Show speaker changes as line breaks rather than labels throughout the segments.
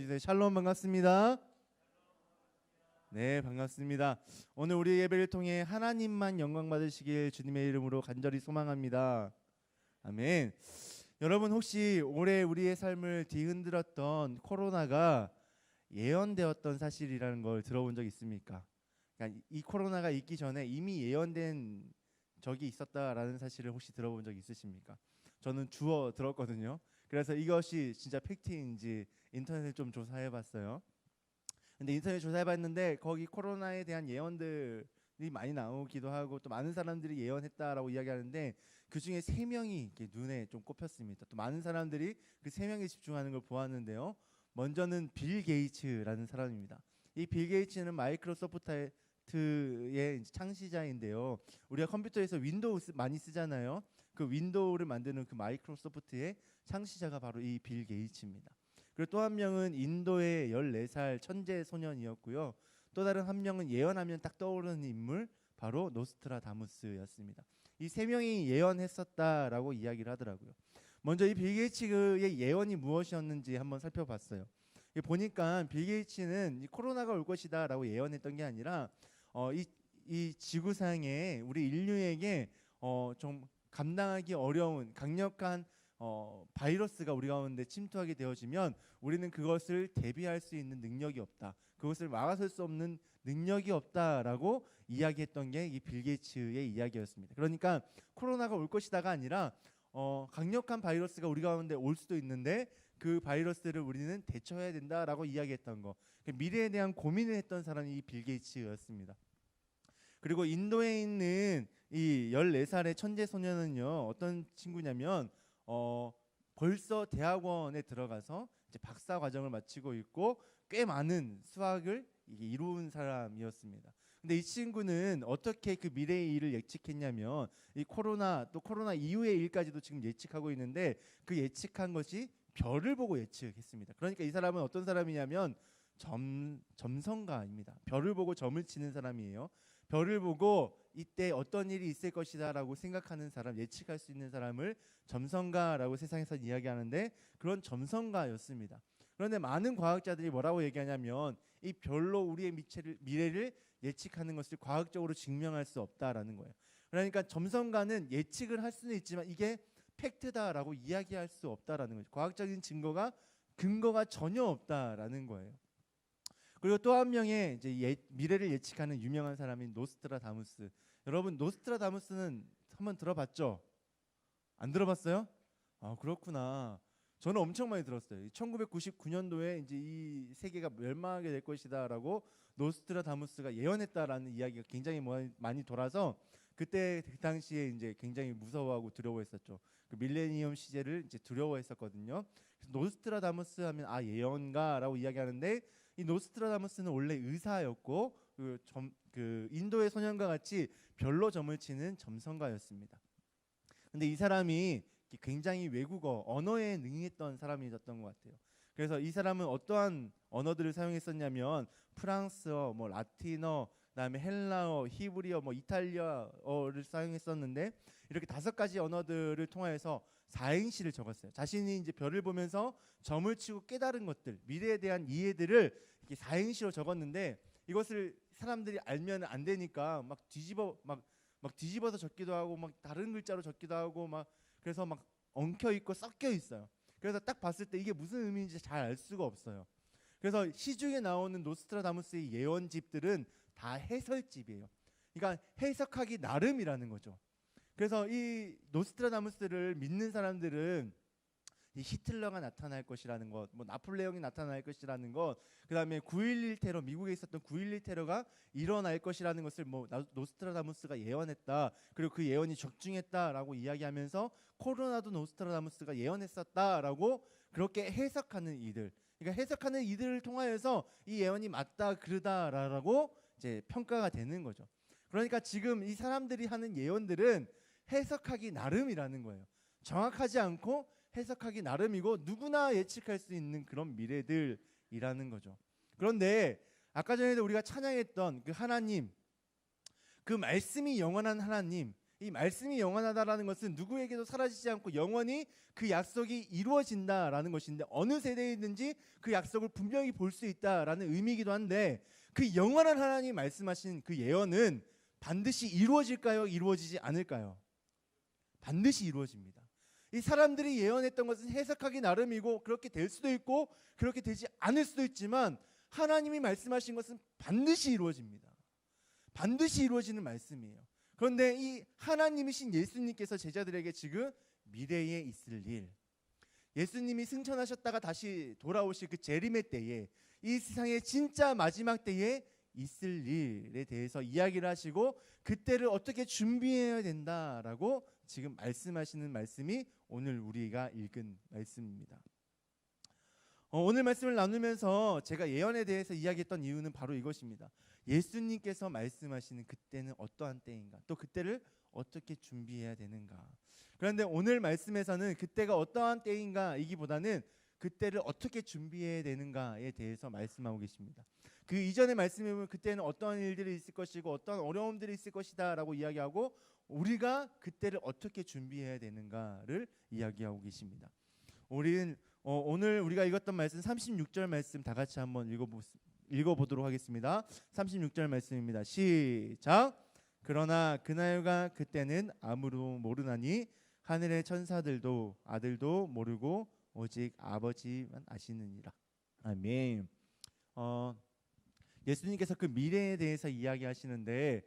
인사해주세요. 샬롬 반갑습니다. 네, 반갑습니다. 오늘 우리 예배를 통해 하나님만 영광 받으시길 주님의 이름으로 간절히 소망합니다. 아멘. 여러분 혹시 올해 우리의 삶을 뒤흔들었던 코로나가 예언되었던 사실이라는 걸 들어본 적 있습니까? 그러니까 이 코로나가 있기 전에 이미 예언된 적이 있었다라는 사실을 혹시 들어본 적 있으십니까? 저는 주워 들었거든요. 그래서 이것이 진짜 팩트인지 인터넷을 좀 조사해봤어요. 근데 인터넷 조사해봤는데 거기 코로나에 대한 예언들이 많이 나오기도 하고 또 많은 사람들이 예언했다라고 이야기하는데 그 중에 3명이 눈에 좀 꼽혔습니다. 또 많은 사람들이 그 3명에 집중하는 걸 보았는데요. 먼저는 빌 게이츠라는 사람입니다. 이 빌 게이츠는 마이크로소프트의 창시자인데요. 우리가 컴퓨터에서 윈도우 많이 쓰잖아요. 그 윈도우를 만드는 그 마이크로소프트의 창시자가 바로 이 빌 게이츠입니다. 그리고 또 한 명은 인도의 14살 천재 소년이었고요. 또 다른 한 명은 예언하면 딱 떠오르는 인물 바로 노스트라다무스였습니다. 이 3명이 예언했었다라고 이야기를 하더라고요. 먼저 이 빌 게이츠의 예언이 무엇이었는지 한번 살펴봤어요. 보니까 빌 게이츠는 이 코로나가 올 것이다라고 예언했던 게 아니라 이 지구상에 우리 인류에게 좀 감당하기 어려운 강력한 바이러스가 우리 가운데 침투하게 되어지면 우리는 그것을 대비할 수 있는 능력이 없다. 그것을 막아설 수 없는 능력이 없다라고 이야기했던 게 이 빌 게이츠의 이야기였습니다. 그러니까 코로나가 올 것이다가 아니라 강력한 바이러스가 우리 가운데 올 수도 있는데 그 바이러스를 우리는 대처해야 된다라고 이야기했던 거. 미래에 대한 고민을 했던 사람이 이 빌 게이츠였습니다. 그리고 인도에 있는 이 14살의 천재 소년은요, 어떤 친구냐면 벌써 대학원에 들어가서 이제 박사 과정을 마치고 있고 꽤 많은 수학을 이룬 사람이었습니다. 근데 이 친구는 어떻게 그 미래의 일을 예측했냐면 이 코로나 또 코로나 이후의 일까지도 지금 예측하고 있는데 그 예측한 것이 별을 보고 예측했습니다. 그러니까 이 사람은 어떤 사람이냐면 점성가입니다. 별을 보고 점을 치는 사람이에요. 별을 보고 이때 어떤 일이 있을 것이다라고 생각하는 사람, 예측할 수 있는 사람을 점성가라고 세상에서 이야기하는데 그런 점성가였습니다. 그런데 많은 과학자들이 뭐라고 얘기하냐면 이 별로 우리의 미래를 예측하는 것을 과학적으로 증명할 수 없다라는 거예요. 그러니까 점성가는 예측을 할 수는 있지만 이게 팩트다라고 이야기할 수 없다라는 거죠. 과학적인 근거가 전혀 없다라는 거예요. 그리고 또 한 명의 이제 미래를 예측하는 유명한 사람인 노스트라다무스. 여러분 노스트라다무스는 한번 들어봤죠? 안 들어봤어요? 아 그렇구나. 저는 엄청 많이 들었어요. 1999년도에 이제 이 세계가 멸망하게 될 것이다라고 노스트라다무스가 예언했다라는 이야기가 굉장히 많이 돌아서 그때 그 당시에 이제 굉장히 무서워하고 두려워했었죠. 그 밀레니엄 시제를 이제 두려워했었거든요. 그래서 노스트라다무스 하면 아 예언가라고 이야기하는데 이 노스트라다무스는 원래 의사였고 그 인도의 소년과 같이 별로 점을 치는 점성가였습니다. 근데 이 사람이 굉장히 외국어 언어에 능했던 사람이었던 것 같아요. 그래서 이 사람은 어떠한 언어들을 사용했었냐면 프랑스어, 뭐 라틴어, 그다음에 헬라어, 히브리어, 뭐 이탈리아어를 사용했었는데 이렇게 5가지 언어들을 통해서 사행시를 적었어요. 자신이 이제 별을 보면서 점을 치고 깨달은 것들, 미래에 대한 이해들을 이렇게 사행시로 적었는데 이것을 사람들이 알면 안 되니까 막 뒤집어서 적기도 하고 막 다른 글자로 적기도 하고 막 그래서 막 엉켜 있고 섞여 있어요. 그래서 딱 봤을 때 이게 무슨 의미인지 잘 알 수가 없어요. 그래서 시중에 나오는 노스트라다무스의 예언집들은 다 해설집이에요. 그러니까 해석하기 나름이라는 거죠. 그래서 이 노스트라다무스를 믿는 사람들은 이 히틀러가 나타날 것이라는 것, 뭐 나폴레옹이 나타날 것이라는 것, 그다음에 9.11 테러, 미국에 있었던 9.11 테러가 일어날 것이라는 것을 뭐 노스트라다무스가 예언했다. 그리고 그 예언이 적중했다라고 이야기하면서 코로나도 노스트라다무스가 예언했었다라고 그렇게 해석하는 이들. 그러니까 해석하는 이들을 통하여서 이 예언이 맞다 그르다라고 이제 평가가 되는 거죠. 그러니까 지금 이 사람들이 하는 예언들은 해석하기 나름이라는 거예요. 정확하지 않고 해석하기 나름이고 누구나 예측할 수 있는 그런 미래들이라는 거죠. 그런데 아까 전에도 우리가 찬양했던 그 하나님, 그 말씀이 영원한 하나님, 이 말씀이 영원하다라는 것은 누구에게도 사라지지 않고 영원히 그 약속이 이루어진다라는 것인데, 어느 세대에 있는지 그 약속을 분명히 볼 수 있다라는 의미이기도 한데, 그 영원한 하나님이 말씀하신 그 예언은 반드시 이루어질까요? 이루어지지 않을까요? 반드시 이루어집니다. 이 사람들이 예언했던 것은 해석하기 나름이고 그렇게 될 수도 있고 그렇게 되지 않을 수도 있지만, 하나님이 말씀하신 것은 반드시 이루어집니다. 반드시 이루어지는 말씀이에요. 그런데 이 하나님이신 예수님께서 제자들에게 지금 미래에 있을 일, 예수님이 승천하셨다가 다시 돌아오실 그 재림의 때에, 이 세상의 진짜 마지막 때에 있을 일에 대해서 이야기를 하시고 그때를 어떻게 준비해야 된다라고 지금 말씀하시는 말씀이 오늘 우리가 읽은 말씀입니다. 오늘 말씀을 나누면서 제가 예언에 대해서 이야기했던 이유는 바로 이것입니다. 예수님께서 말씀하시는 그때는 어떠한 때인가, 또 그때를 어떻게 준비해야 되는가. 그런데 오늘 말씀에서는 그때가 어떠한 때인가 이기보다는 그때를 어떻게 준비해야 되는가에 대해서 말씀하고 계십니다. 그 이전의 말씀에 보면 그때는 어떠한 일들이 있을 것이고 어떠한 어려움들이 있을 것이다 라고 이야기하고, 우리가 그때를 어떻게 준비해야 되는가를 이야기하고 계십니다. 우리는 오늘 우리가 읽었던 말씀 36절 말씀 다 같이 한번 읽어보도록 하겠습니다. 36절 말씀입니다. 시작. 그러나 그날과 그때는 아무도 모르나니 하늘의 천사들도 아들도 모르고 오직 아버지만 아시느니라. 아멘. 예수님께서 그 미래에 대해서 이야기하시는데,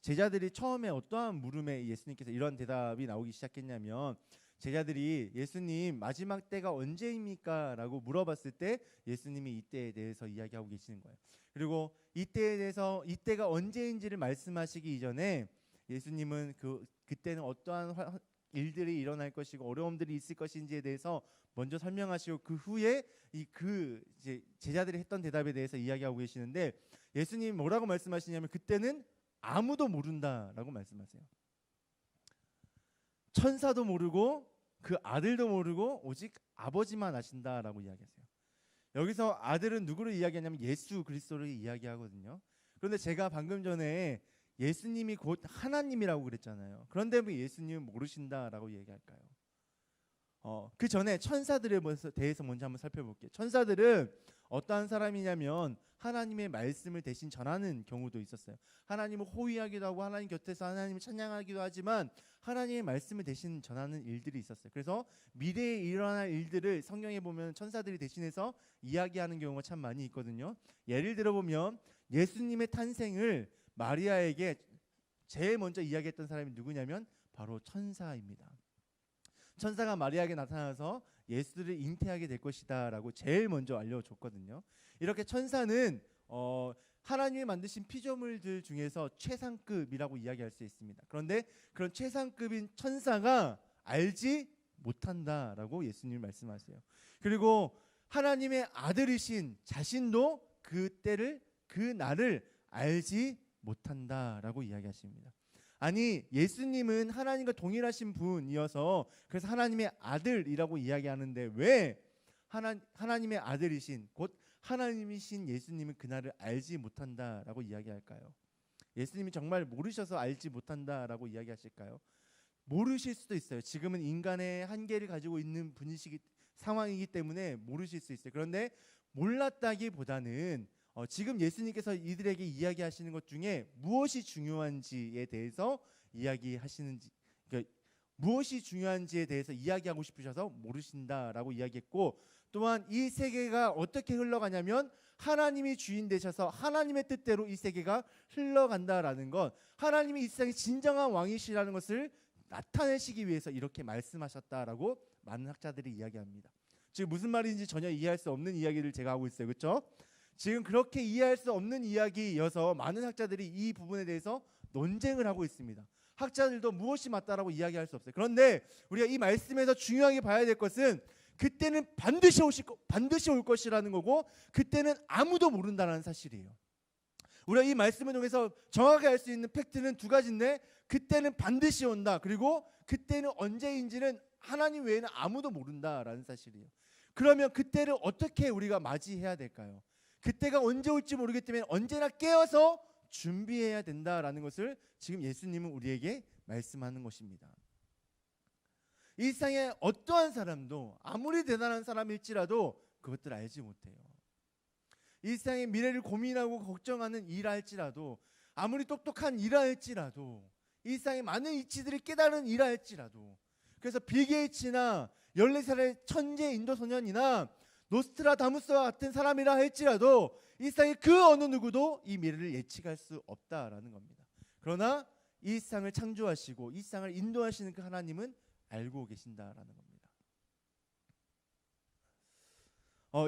제자들이 처음에 어떠한 물음에 예수님께서 이런 대답이 나오기 시작했냐면, 제자들이 예수님 마지막 때가 언제입니까? 라고 물어봤을 때 예수님이 이때에 대해서 이야기하고 계시는 거예요. 그리고 이때에 대해서 이때가 언제인지를 말씀하시기 이전에 예수님은 그때는 어떠한 일들이 일어날 것이고 어려움들이 있을 것인지에 대해서 먼저 설명하시고, 그 후에 이제 제자들이 했던 대답에 대해서 이야기하고 계시는데, 예수님이 뭐라고 말씀하시냐면 그때는 아무도 모른다라고 말씀하세요. 천사도 모르고 그 아들도 모르고 오직 아버지만 아신다라고 이야기하세요. 여기서 아들은 누구를 이야기하냐면 예수 그리스도를 이야기하거든요. 그런데 제가 방금 전에 예수님이 곧 하나님이라고 그랬잖아요. 그런데 왜 예수님은 모르신다라고 얘기할까요? 그 전에 천사들에 대해서 먼저 한번 살펴볼게요. 천사들은 어떠한 사람이냐면 하나님의 말씀을 대신 전하는 경우도 있었어요. 하나님을 호위하기도 하고 하나님 곁에서 하나님을 찬양하기도 하지만 하나님의 말씀을 대신 전하는 일들이 있었어요. 그래서 미래에 일어날 일들을 성경에 보면 천사들이 대신해서 이야기하는 경우가 참 많이 있거든요. 예를 들어 보면 예수님의 탄생을 마리아에게 제일 먼저 이야기했던 사람이 누구냐면 바로 천사입니다. 천사가 마리아에게 나타나서 예수를 잉태하게 될 것이다 라고 제일 먼저 알려줬거든요. 이렇게 천사는 하나님이 만드신 피조물들 중에서 최상급이라고 이야기할 수 있습니다. 그런데 그런 최상급인 천사가 알지 못한다라고 예수님이 말씀하세요. 그리고 하나님의 아들이신 자신도 그 날을 알지 못한다라고 이야기하십니다. 아니, 예수님은 하나님과 동일하신 분이어서 그래서 하나님의 아들이라고 이야기하는데 왜 하나님의 아들이신 곧 하나님이신 예수님은 그날을 알지 못한다라고 이야기할까요? 예수님이 정말 모르셔서 알지 못한다라고 이야기하실까요? 모르실 수도 있어요. 지금은 인간의 한계를 가지고 있는 상황이기 때문에 모르실 수 있어요. 그런데 몰랐다기보다는 지금 예수님께서 이들에게 이야기하시는 것 중에 무엇이 중요한지에 대해서 이야기하시는지, 그러니까 무엇이 중요한지에 대해서 이야기하고 싶으셔서 모르신다라고 이야기했고, 또한 이 세계가 어떻게 흘러가냐면 하나님이 주인 되셔서 하나님의 뜻대로 이 세계가 흘러간다라는 것, 하나님이 이 세상의 진정한 왕이시라는 것을 나타내시기 위해서 이렇게 말씀하셨다라고 많은 학자들이 이야기합니다. 지금 무슨 말인지 전혀 이해할 수 없는 이야기를 제가 하고 있어요. 그렇죠? 지금 그렇게 이해할 수 없는 이야기여서 많은 학자들이 이 부분에 대해서 논쟁을 하고 있습니다. 학자들도 무엇이 맞다라고 이야기할 수 없어요. 그런데 우리가 이 말씀에서 중요하게 봐야 될 것은 그때는 반드시 올 것이라는 거고, 그때는 아무도 모른다는 사실이에요. 우리가 이 말씀을 통해서 정확하게 알 수 있는 팩트는 두 가지인데, 그때는 반드시 온다, 그리고 그때는 언제인지는 하나님 외에는 아무도 모른다라는 사실이에요. 그러면 그때를 어떻게 우리가 맞이해야 될까요? 그때가 언제 올지 모르기 때문에 언제나 깨어서 준비해야 된다라는 것을 지금 예수님은 우리에게 말씀하는 것입니다. 일상의 어떠한 사람도 아무리 대단한 사람일지라도 그것들을 알지 못해요. 일상의 미래를 고민하고 걱정하는 일을 할지라도, 아무리 똑똑한 일을 할지라도, 일상의 많은 이치들을 깨달은 일을 할지라도, 그래서 빌 게이츠나 14살의 천재 인도소년이나 노스트라다무스와 같은 사람이라 할지라도 일상의 그 어느 누구도 이 미래를 예측할 수 없다라는 겁니다. 그러나 일상을 창조하시고 일상을 인도하시는 그 하나님은 알고 계신다라는 겁니다.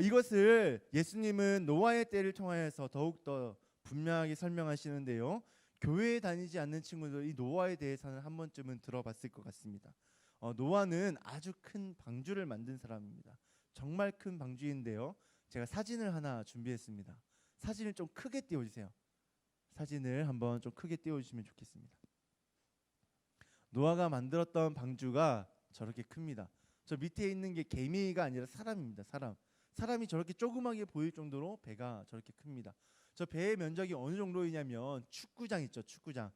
이것을 예수님은 노아의 때를 통하여서 더욱더 분명하게 설명하시는데요. 교회에 다니지 않는 친구들이 노아에 대해서는 한 번쯤은 들어봤을 것 같습니다. 노아는 아주 큰 방주를 만든 사람입니다. 정말 큰 방주인데요. 제가 사진을 하나 준비했습니다. 사진을 좀 크게 띄워주세요. 사진을 한번 좀 크게 띄워주시면 좋겠습니다. 노아가 만들었던 방주가 저렇게 큽니다. 저 밑에 있는 게 개미가 아니라 사람입니다. 사람이 저렇게 조그맣게 보일 정도로 배가 저렇게 큽니다. 저 배의 면적이 어느 정도이냐면 축구장 있죠. 축구장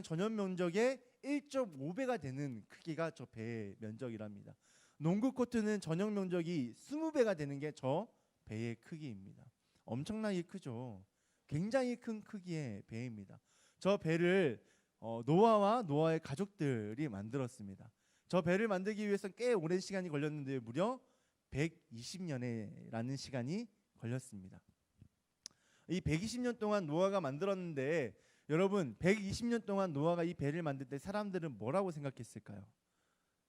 전용 면적의 1.5배가 되는 크기가 저 배의 면적이랍니다. 농구 코트는 전용 면적이 20배가 되는 게 저 배의 크기입니다. 엄청나게 크죠. 굉장히 큰 크기의 배입니다. 저 배를 노아와 노아의 가족들이 만들었습니다. 저 배를 만들기 위해서 꽤 오랜 시간이 걸렸는데 무려 120년이라는 시간이 걸렸습니다. 이 120년 동안 노아가 만들었는데, 여러분 120년 동안 노아가 이 배를 만들 때 사람들은 뭐라고 생각했을까요?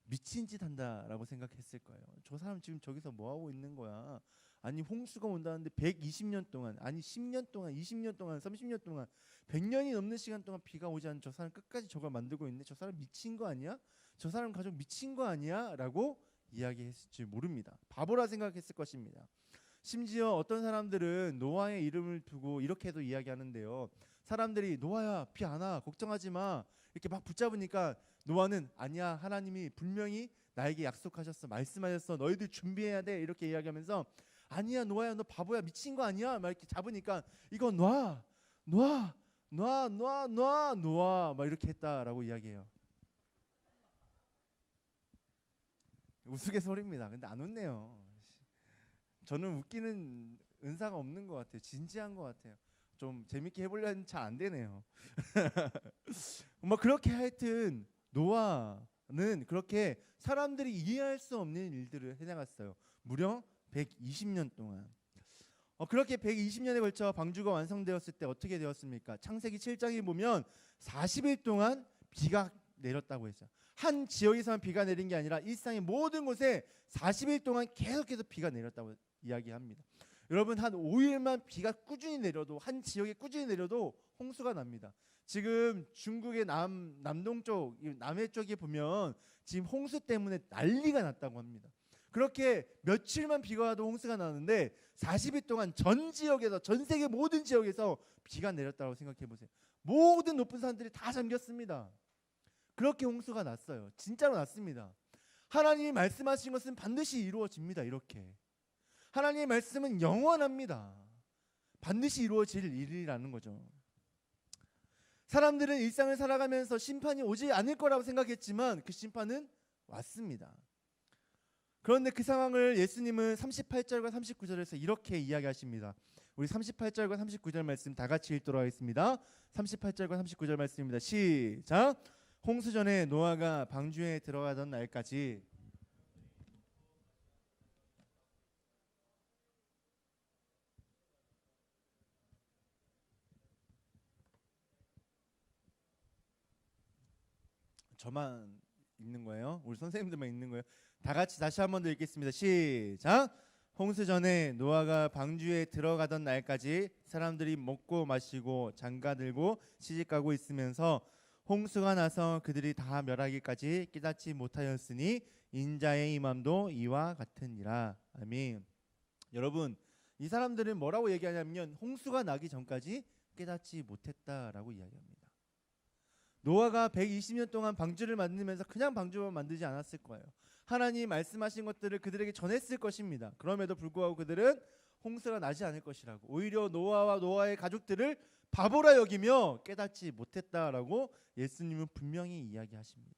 미친 짓 한다라고 생각했을 거예요. 저 사람 지금 저기서 뭐 하고 있는 거야? 아니 홍수가 온다는데 120년 동안, 아니 10년 동안, 20년 동안, 30년 동안, 100년이 넘는 시간 동안 비가 오지 않는 저 사람 끝까지 저걸 만들고 있네. 저 사람 미친 거 아니야? 저 사람 가족 미친 거 아니야? 라고 이야기했을지 모릅니다. 바보라 생각했을 것입니다. 심지어 어떤 사람들은 노아의 이름을 두고 이렇게도 이야기하는데요. 사람들이 노아야 비 안 와 걱정하지 마 이렇게 막 붙잡으니까 노아는 아니야 하나님이 분명히 나에게 약속하셨어 말씀하셨어 너희들 준비해야 돼 이렇게 이야기하면서 아니야 노아야 너 바보야 미친 거 아니야 막 이렇게 잡으니까 이거 놔 막 이렇게 했다라고 이야기해요. 우스갯소리입니다. 근데 안 웃네요. 저는 웃기는 은사가 없는 것 같아요. 진지한 것 같아요. 좀 재밌게 해보려 했는데 잘 안 되네요. 뭐 그렇게 하여튼 노아는 그렇게 사람들이 이해할 수 없는 일들을 해나갔어요. 무려 120년 동안. 그렇게 120년에 걸쳐 방주가 완성되었을 때 어떻게 되었습니까? 창세기 7장에 보면 40일 동안 비가 내렸다고 했어요. 한 지역에서만 비가 내린 게 아니라 일상의 모든 곳에 40일 동안 계속해서 비가 내렸다고 이야기합니다. 여러분 한 5일만 비가 꾸준히 내려도 한 지역에 꾸준히 내려도 홍수가 납니다. 지금 중국의 남동쪽 남해 쪽에 보면 지금 홍수 때문에 난리가 났다고 합니다. 그렇게 며칠만 비가 와도 홍수가 나는데 40일 동안 전 지역에서 전 세계 모든 지역에서 비가 내렸다고 생각해 보세요. 모든 높은 산들이 다 잠겼습니다. 그렇게 홍수가 났어요. 진짜로 났습니다. 하나님이 말씀하신 것은 반드시 이루어집니다. 이렇게 하나님의 말씀은 영원합니다. 반드시 이루어질 일이라는 거죠. 사람들은 일상을 살아가면서 심판이 오지 않을 거라고 생각했지만 그 심판은 왔습니다. 그런데 그 상황을 예수님은 38절과 39절에서 이렇게 이야기하십니다. 우리 38절과 39절 말씀 다 같이 읽도록 하겠습니다. 38절과 39절 말씀입니다. 시작. 홍수 전에 노아가 방주에 들어가던 날까지 저만 읽는 거예요? 우리 선생님들만 읽는 거예요? 다 같이 다시 한 번 더 읽겠습니다. 시작. 홍수 전에 노아가 방주에 들어가던 날까지 사람들이 먹고 마시고 장가들고 시집가고 있으면서 홍수가 나서 그들이 다 멸하기까지 깨닫지 못하였으니 인자의 임함도 이와 같으니라. 아멘. 여러분 이 사람들은 뭐라고 얘기하냐면 홍수가 나기 전까지 깨닫지 못했다라고 이야기합니다. 노아가 120년 동안 방주를 만들면서 그냥 방주만 만들지 않았을 거예요. 하나님이 말씀하신 것들을 그들에게 전했을 것입니다. 그럼에도 불구하고 그들은 홍수가 나지 않을 것이라고, 오히려 노아와 노아의 가족들을 바보라 여기며 깨닫지 못했다라고 예수님은 분명히 이야기하십니다.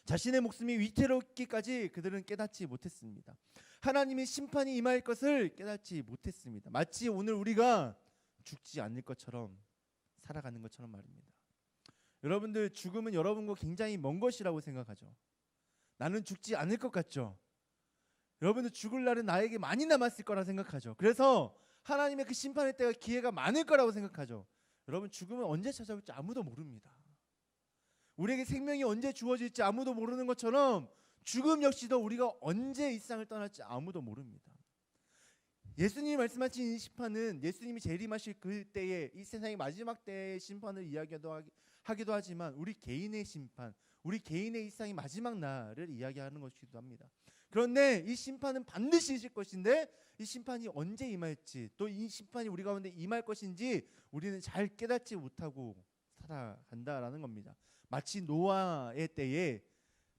자신의 목숨이 위태롭기까지 그들은 깨닫지 못했습니다. 하나님의 심판이 임할 것을 깨닫지 못했습니다. 마치 오늘 우리가 죽지 않을 것처럼 살아가는 것처럼 말입니다. 여러분들, 죽음은 여러분과 굉장히 먼 것이라고 생각하죠. 나는 죽지 않을 것 같죠. 여러분들, 죽을 날은 나에게 많이 남았을 거라 생각하죠. 그래서 하나님의 그 심판의 때가 기회가 많을 거라고 생각하죠. 여러분, 죽음은 언제 찾아올지 아무도 모릅니다. 우리에게 생명이 언제 주어질지 아무도 모르는 것처럼 죽음 역시도 우리가 언제 이 세상을 떠날지 아무도 모릅니다. 예수님이 말씀하신 이 심판은 예수님이 재림하실 그 때에, 이 세상의 마지막 때의 심판을 이야기하기도 하지만 우리 개인의 심판, 우리 개인의 이 세상의 마지막 날을 이야기하는 것이기도 합니다. 그런데 이 심판은 반드시 있을 것인데 이 심판이 언제 임할지, 또 이 심판이 우리 가운데 임할 것인지 우리는 잘 깨닫지 못하고 살아간다라는 겁니다. 마치 노아의 때에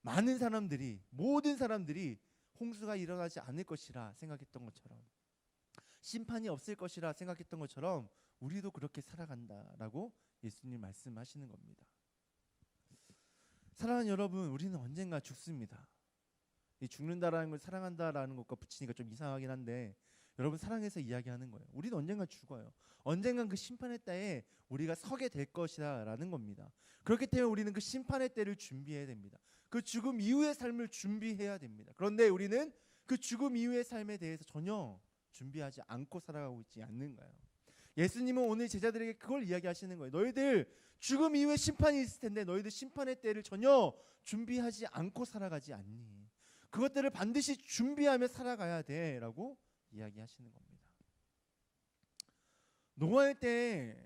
많은 사람들이, 모든 사람들이 홍수가 일어나지 않을 것이라 생각했던 것처럼, 심판이 없을 것이라 생각했던 것처럼 우리도 그렇게 살아간다라고 예수님 말씀하시는 겁니다. 사랑하는 여러분, 우리는 언젠가 죽습니다. 이 죽는다라는 걸 사랑한다라는 것과 붙이니까 좀 이상하긴 한데, 여러분, 사랑해서 이야기하는 거예요. 우리는 언젠가 죽어요. 언젠간 그 심판의 때에 우리가 서게 될 것이라는 겁니다. 그렇기 때문에 우리는 그 심판의 때를 준비해야 됩니다. 그 죽음 이후의 삶을 준비해야 됩니다. 그런데 우리는 그 죽음 이후의 삶에 대해서 전혀 준비하지 않고 살아가고 있지 않는 거예요. 예수님은 오늘 제자들에게 그걸 이야기하시는 거예요. 너희들 죽음 이후에 심판이 있을 텐데 너희들 심판의 때를 전혀 준비하지 않고 살아가지 않니? 그것들을 반드시 준비하며 살아가야 돼라고 이야기하시는 겁니다. 노아의 때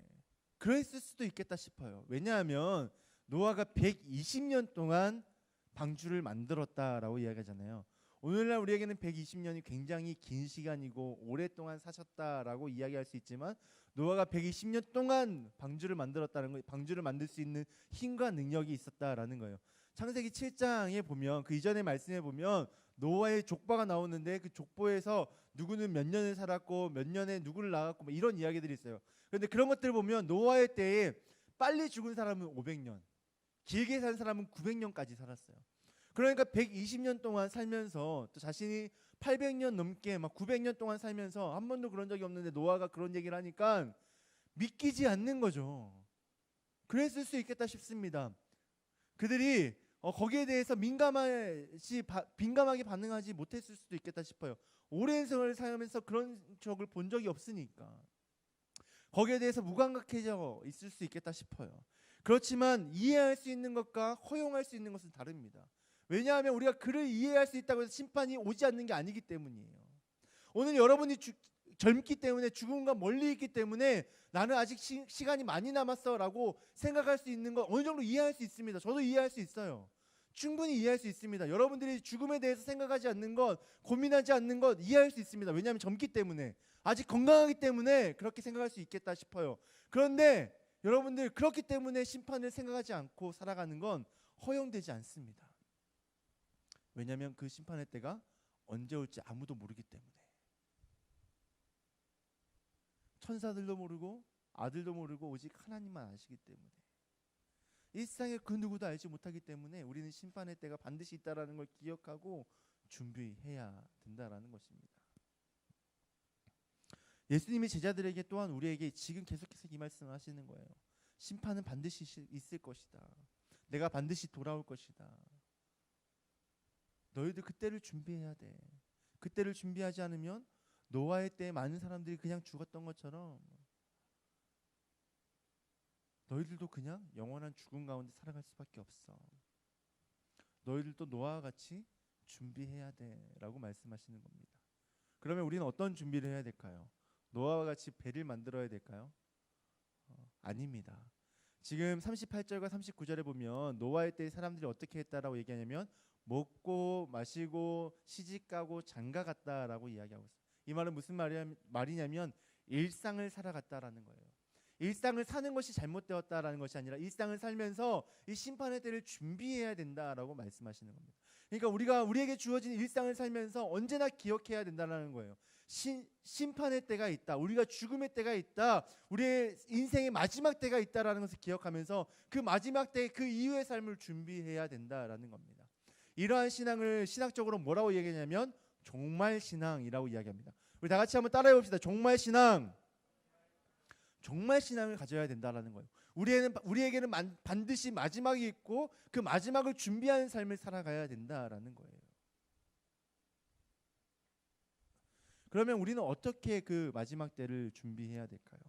그랬을 수도 있겠다 싶어요. 왜냐하면 노아가 120년 동안 방주를 만들었다라고 이야기하잖아요. 오늘날 우리에게는 120년이 굉장히 긴 시간이고 오랫동안 사셨다라고 이야기할 수 있지만, 노아가 120년 동안 방주를 만들었다는 거, 방주를 만들 수 있는 힘과 능력이 있었다라는 거예요. 창세기 7장에 보면, 그 이전의 말씀에 보면 노아의 족보가 나오는데 그 족보에서 누구는 몇 년을 살았고 몇 년에 누구를 낳았고 뭐 이런 이야기들이 있어요. 그런데 그런 것들을 보면 노아의 때에 빨리 죽은 사람은 500년, 길게 산 사람은 900년까지 살았어요. 그러니까 120년 동안 살면서 또 자신이 800년 넘게 막 900년 동안 살면서 한 번도 그런 적이 없는데 노아가 그런 얘기를 하니까 믿기지 않는 거죠. 그랬을 수 있겠다 싶습니다. 그들이 거기에 대해서 민감하게 반응하지 못했을 수도 있겠다 싶어요. 오랜 세월을 살면서 그런 적을 본 적이 없으니까 거기에 대해서 무감각해져 있을 수 있겠다 싶어요. 그렇지만 이해할 수 있는 것과 허용할 수 있는 것은 다릅니다. 왜냐하면 우리가 그를 이해할 수 있다고 해서 심판이 오지 않는 게 아니기 때문이에요. 오늘 여러분이 젊기 때문에, 죽음과 멀리 있기 때문에 나는 아직 시간이 많이 남았어 라고 생각할 수 있는 건 어느 정도 이해할 수 있습니다. 저도 이해할 수 있어요. 충분히 이해할 수 있습니다. 여러분들이 죽음에 대해서 생각하지 않는 것, 고민하지 않는 것 이해할 수 있습니다. 왜냐하면 젊기 때문에, 아직 건강하기 때문에 그렇게 생각할 수 있겠다 싶어요. 그런데 여러분들, 그렇기 때문에 심판을 생각하지 않고 살아가는 건 허용되지 않습니다. 왜냐하면 그 심판의 때가 언제 올지 아무도 모르기 때문에. 천사들도 모르고 아들도 모르고 오직 하나님만 아시기 때문에, 이 세상에 그 누구도 알지 못하기 때문에 우리는 심판의 때가 반드시 있다라는 걸 기억하고 준비해야 된다라는 것입니다. 예수님이 제자들에게 또한 우리에게 지금 계속해서 이 말씀을 하시는 거예요. 심판은 반드시 있을 것이다. 내가 반드시 돌아올 것이다. 너희들 그때를 준비해야 돼. 그때를 준비하지 않으면 노아의 때에 많은 사람들이 그냥 죽었던 것처럼 너희들도 그냥 영원한 죽음 가운데 살아갈 수밖에 없어. 너희들도 노아와 같이 준비해야 돼라고 말씀하시는 겁니다. 그러면 우리는 어떤 준비를 해야 될까요? 노아와 같이 배를 만들어야 될까요? 아닙니다. 지금 38절과 39절에 보면 노아의 때 사람들이 어떻게 했다라고 얘기하냐면 먹고 마시고 시집가고 장가갔다라고 이야기하고 있어요. 이 말은 무슨 말이냐면 일상을 살아갔다라는 거예요. 일상을 사는 것이 잘못되었다라는 것이 아니라 일상을 살면서 이 심판의 때를 준비해야 된다라고 말씀하시는 겁니다. 그러니까 우리에게 주어진 일상을 살면서 언제나 기억해야 된다는 거예요. 심판의 때가 있다. 우리가 죽음의 때가 있다. 우리의 인생의 마지막 때가 있다라는 것을 기억하면서 그 마지막 때 그 이후의 삶을 준비해야 된다라는 겁니다. 이러한 신앙을 신학적으로 뭐라고 얘기하냐면 종말 신앙이라고 이야기합니다. 우리 다 같이 한번 따라해 봅시다. 종말 신앙. 종말 신앙을 가져야 된다라는 거예요. 우리에게는 반드시 마지막이 있고 그 마지막을 준비하는 삶을 살아가야 된다라는 거예요. 그러면 우리는 어떻게 그 마지막 때를 준비해야 될까요?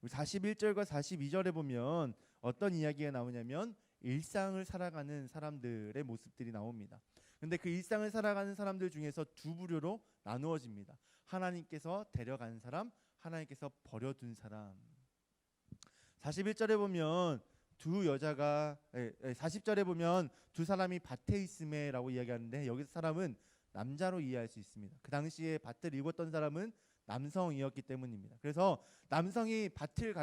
우리 41절과 42절에 보면 어떤 이야기가 나오냐면 일상을 살아가는 사람들의 모습들이 나옵니다. 근데 그 일상을 살아가는 사람들 중에서 두 부류로 나누어집니다. 하나님께서 데려간 사람, 하나님께서 버려둔 사람. 41절에 보면 40절에 보면 두 사람이 밭에 있음에라고 이야기하는데 여기서 사람은 남자로 이해할 수 있습니다. 그 당시에 밭을 읽었던 사람은 남성이었기 때문입니다. 그래서 남성이 밭을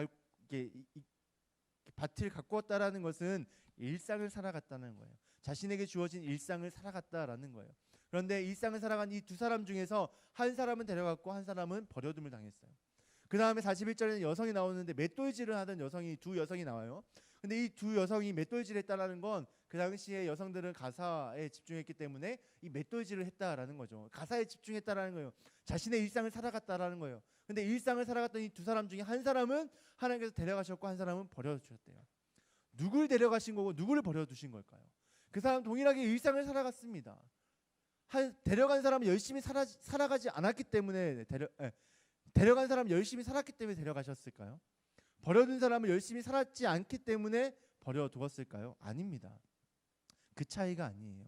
가꾸었다라는 것은 일상을 살아갔다는 거예요. 자신에게 주어진 일상을 살아갔다라는 거예요. 그런데 일상을 살아간 이 두 사람 중에서 한 사람은 데려갔고 한 사람은 버려둠을 당했어요. 그 다음에 41절에는 여성이 나오는데 맷돌질을 하던 두 여성이 나와요. 근데 이 두 여성이 맷돌질을 했다라는 건 그 당시에 여성들은 가사에 집중했기 때문에 이 맷돌질을 했다라는 거죠. 가사에 집중했다라는 거예요. 자신의 일상을 살아갔다라는 거예요. 근데 일상을 살아갔던 이 두 사람 중에 한 사람은 하나님께서 데려가셨고 한 사람은 버려주셨대요. 누굴 데려가신 거고 누구를 버려두신 걸까요? 그 사람 동일하게 일상을 살아갔습니다. 데려간 사람은 열심히 살아가지 않았기 때문에 데려간 사람 열심히 살았기 때문에 데려가셨을까요? 버려둔 사람은 열심히 살았지 않기 때문에 버려두었을까요? 아닙니다. 그 차이가 아니에요.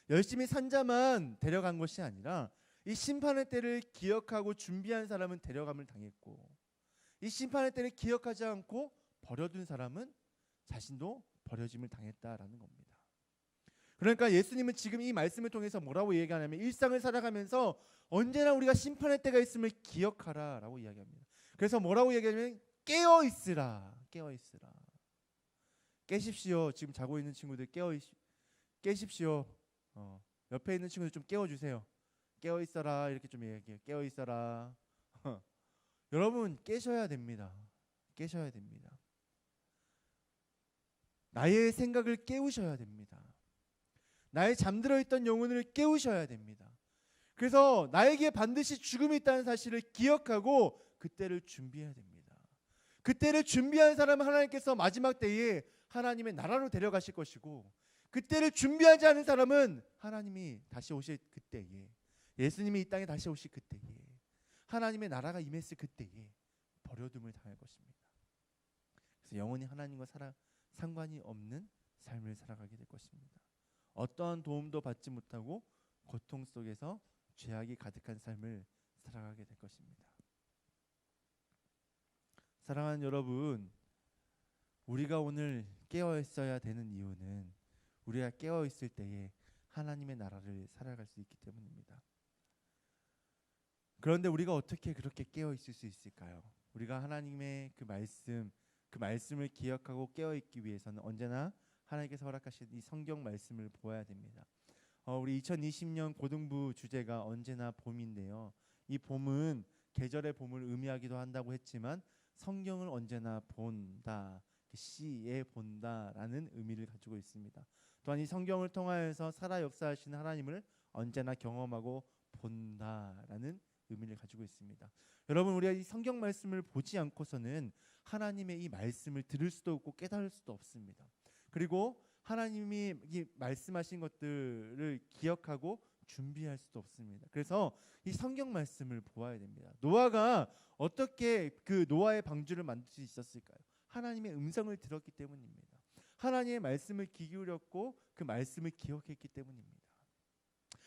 열심히 산 자만 데려간 것이 아니라 이 심판의 때를 기억하고 준비한 사람은 데려감을 당했고 이 심판의 때를 기억하지 않고 버려둔 사람은 자신도 버려짐을 당했다라는 겁니다. 그러니까 예수님은 지금 이 말씀을 통해서 뭐라고 얘기하냐면 일상을 살아가면서 언제나 우리가 심판의 때가 있음을 기억하라라고 이야기합니다. 그래서 뭐라고 얘기하냐면 깨어 있으라. 깨십시오. 지금 자고 있는 친구들 깨십시오. 옆에 있는 친구들 좀 깨워주세요. 깨어 있어라. 이렇게 좀 얘기해요. 깨어 있어라. 여러분 깨셔야 됩니다. 나의 생각을 깨우셔야 됩니다. 나의 잠들어 있던 영혼을 깨우셔야 됩니다. 그래서 나에게 반드시 죽음이 있다는 사실을 기억하고 그때를 준비해야 됩니다. 그때를 준비한 사람은 하나님께서 마지막 때에 하나님의 나라로 데려가실 것이고 그때를 준비하지 않은 사람은 하나님이 다시 오실 그때에 예수님이 이 땅에 다시 오실 그때에 하나님의 나라가 임했을 그때에 버려둠을 당할 것입니다. 그래서 영원히 하나님과 상관이 없는 삶을 살아가게 될 것입니다. 어떠한 도움도 받지 못하고 고통 속에서 죄악이 가득한 삶을 살아가게 될 것입니다. 사랑하는 여러분, 우리가 오늘 깨어 있어야 되는 이유는 우리가 깨어 있을 때에 하나님의 나라를 살아갈 수 있기 때문입니다. 그런데 우리가 어떻게 그렇게 깨어 있을 수 있을까요? 우리가 하나님의 그 말씀을 기억하고 깨어 있기 위해서는 언제나 하나님께서 허락하신 이 성경 말씀을 보아야 됩니다. 우리 2020년 고등부 주제가 언제나 봄인데요. 이 봄은 계절의 봄을 의미하기도 한다고 했지만 성경을 언제나 본다, 시에 본다라는 의미를 가지고 있습니다. 또한 이 성경을 통하여서 살아 역사하시는 하나님을 언제나 경험하고 본다라는 의미를 가지고 있습니다. 여러분, 우리가 이 성경 말씀을 보지 않고서는 하나님의 이 말씀을 들을 수도 없고 깨달을 수도 없습니다. 그리고 하나님이 이 말씀하신 것들을 기억하고 준비할 수도 없습니다. 그래서 이 성경 말씀을 보아야 됩니다. 노아가 어떻게 그 노아의 방주를 만들 수 있었을까요? 하나님의 음성을 들었기 때문입니다. 하나님의 말씀을 귀 기울였고 그 말씀을 기억했기 때문입니다.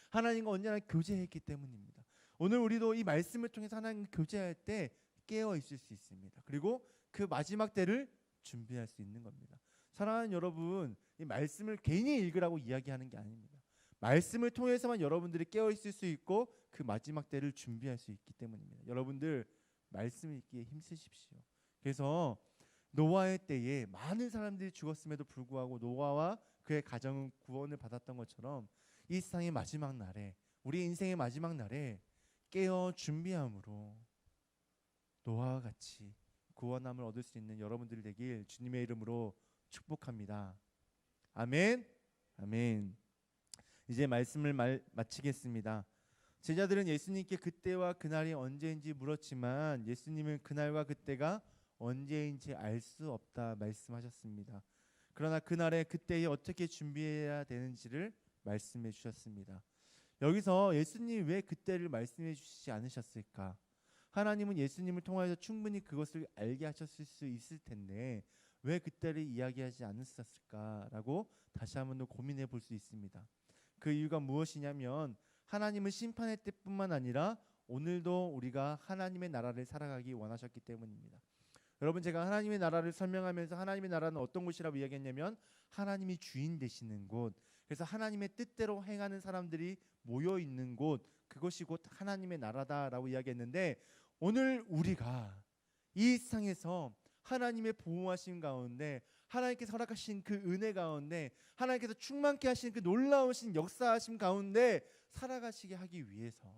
하나님과 언제나 교제했기 때문입니다. 오늘 우리도 이 말씀을 통해서 하나님 교제할 때 깨어 있을 수 있습니다. 그리고 그 마지막 때를 준비할 수 있는 겁니다. 사랑하는 여러분, 이 말씀을 괜히 읽으라고 이야기하는 게 아닙니다. 말씀을 통해서만 여러분들이 깨어 있을 수 있고 그 마지막 때를 준비할 수 있기 때문입니다. 여러분들 말씀 읽기에 힘쓰십시오. 그래서 노아의 때에 많은 사람들이 죽었음에도 불구하고 노아와 그의 가정은 구원을 받았던 것처럼 이 세상의 마지막 날에 우리 인생의 마지막 날에 깨어 준비함으로 노아와 같이 구원함을 얻을 수 있는 여러분들이 되길 주님의 이름으로 축복합니다. 아멘. 아멘. 이제 말씀을 마치겠습니다. 제자들은 예수님께 그때와 그날이 언제인지 물었지만 예수님은 그날과 그때가 언제인지 알 수 없다 말씀하셨습니다. 그러나 그날에 그때에 어떻게 준비해야 되는지를 말씀해 주셨습니다. 여기서 예수님이 왜 그때를 말씀해 주시지 않으셨을까? 하나님은 예수님을 통하여서 충분히 그것을 알게 하셨을 수 있을 텐데 왜 그때를 이야기하지 않으셨을까라고 다시 한번 더 고민해 볼 수 있습니다. 그 이유가 무엇이냐면 하나님은 심판의 때뿐만 아니라 오늘도 우리가 하나님의 나라를 살아가기 원하셨기 때문입니다. 여러분, 제가 하나님의 나라를 설명하면서 하나님의 나라는 어떤 곳이라고 이야기했냐면 하나님이 주인 되시는 곳, 그래서 하나님의 뜻대로 행하는 사람들이 모여 있는 곳, 그것이 곧 하나님의 나라다라고 이야기했는데 오늘 우리가 이 세상에서 하나님의 보호하심 가운데 하나님께서 허락하신 그 은혜 가운데 하나님께서 충만케 하신 그 놀라우신 역사하심 가운데 살아가시게 하기 위해서,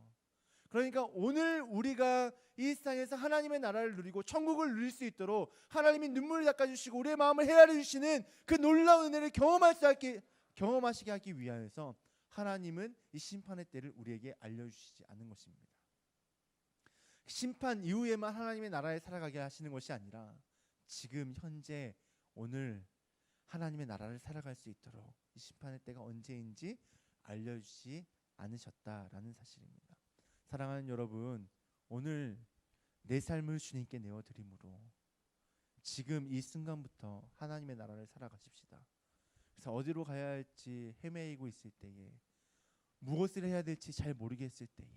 그러니까 오늘 우리가 이 세상에서 하나님의 나라를 누리고 천국을 누릴 수 있도록 하나님이 눈물을 닦아주시고 우리의 마음을 헤아려 주시는 그 놀라운 은혜를 경험하시게 하기 위하여서 하나님은 이 심판의 때를 우리에게 알려주시지 않은 것입니다. 심판 이후에만 하나님의 나라에 살아가게 하시는 것이 아니라 지금 현재 오늘 하나님의 나라를 살아갈 수 있도록 이 심판의 때가 언제인지 알려주지 않으셨다라는 사실입니다. 사랑하는 여러분, 오늘 내 삶을 주님께 내어드림으로 지금 이 순간부터 하나님의 나라를 살아가십시다. 그래서 어디로 가야 할지 헤매이고 있을 때에, 무엇을 해야 될지 잘 모르겠을 때에,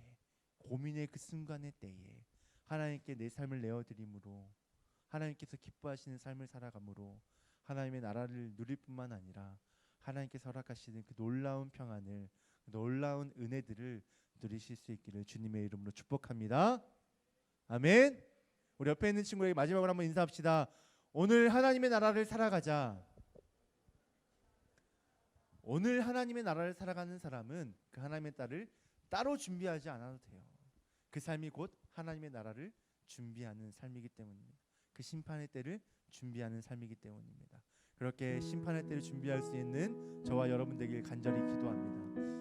고민의 그 순간의 때에 하나님께 내 삶을 내어드림으로 하나님께서 기뻐하시는 삶을 살아감으로 하나님의 나라를 누릴 뿐만 아니라 하나님께서 허락하시는 그 놀라운 평안을, 놀라운 은혜들을 누리실 수 있기를 주님의 이름으로 축복합니다. 아멘. 우리 옆에 있는 친구에게 마지막으로 한번 인사합시다. 오늘 하나님의 나라를 살아가자. 오늘 하나님의 나라를 살아가는 사람은 그 하나님의 딸을 따로 준비하지 않아도 돼요. 그 삶이 곧 하나님의 나라를 준비하는 삶이기 때문입니다. 그 심판의 때를 준비하는 삶이기 때문입니다. 그렇게 심판의 때를 준비할 수 있는 저와 여러분 되길 간절히 기도합니다.